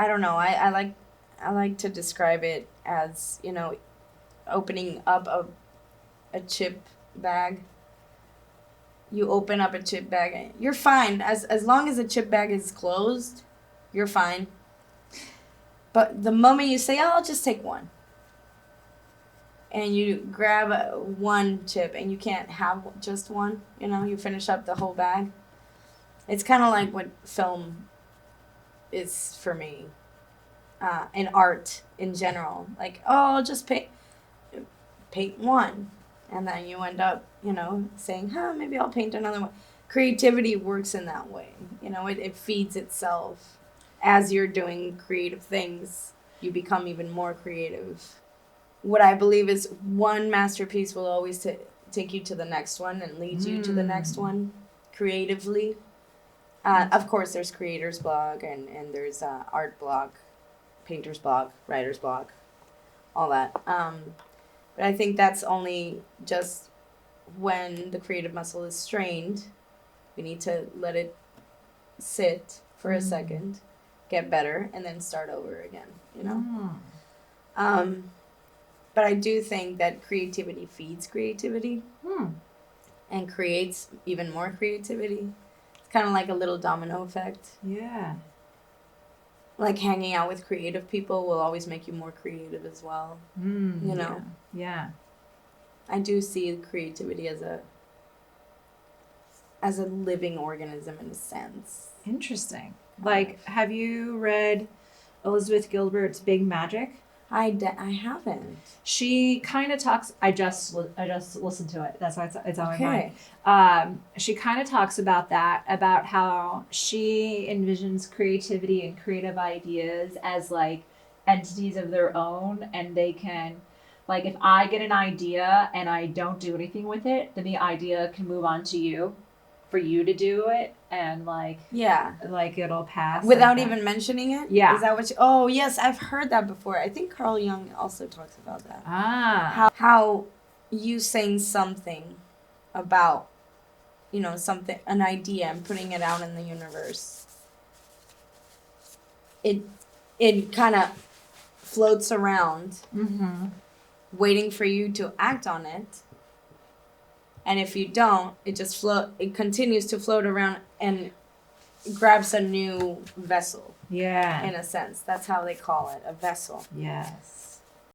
I don't know. I like to describe it as, opening up a chip bag. You open up a chip bag, you're fine. As long as the chip bag is closed, you're fine. But the moment you say, "Oh, I'll just take one," and you grab one chip and you can't have just one, you finish up the whole bag. It's kind of like what film is for me, and art in general. Like, oh, I'll just paint one, and then you end up, saying, maybe I'll paint another one. Creativity works in that way. It feeds itself. As you're doing creative things, you become even more creative. What I believe is one masterpiece will always take you to the next one and lead you to the next one creatively. Of course, there's creator's blog and there's art blog, painter's blog, writer's blog, all that. But I think that's only just when the creative muscle is strained. We need to let it sit for a second, get better, and then start over again, But I do think that creativity feeds creativity and creates even more creativity. It's kind of like a little domino effect. Yeah. Like hanging out with creative people will always make you more creative as well. Yeah. I do see creativity as a living organism in a sense. Interesting. Like, have you read Elizabeth Gilbert's Big Magic? I haven't. She kind of talks. I just listened to it. That's why it's on my mind. She kind of talks about that, about how she envisions creativity and creative ideas as like entities of their own, and they can, like, if I get an idea and I don't do anything with it, then the idea can move on to you, for you to do it, and like it'll pass without like even mentioning it. Yeah. Is that what? Oh yes, I've heard that before. I think Carl Jung also talks about that. How you saying something about, something, an idea, and putting it out in the universe. It kind of floats around, waiting for you to act on it. And if you don't, it continues to float around and grabs a new vessel. Yeah. In a sense. That's how they call it, a vessel. Yes.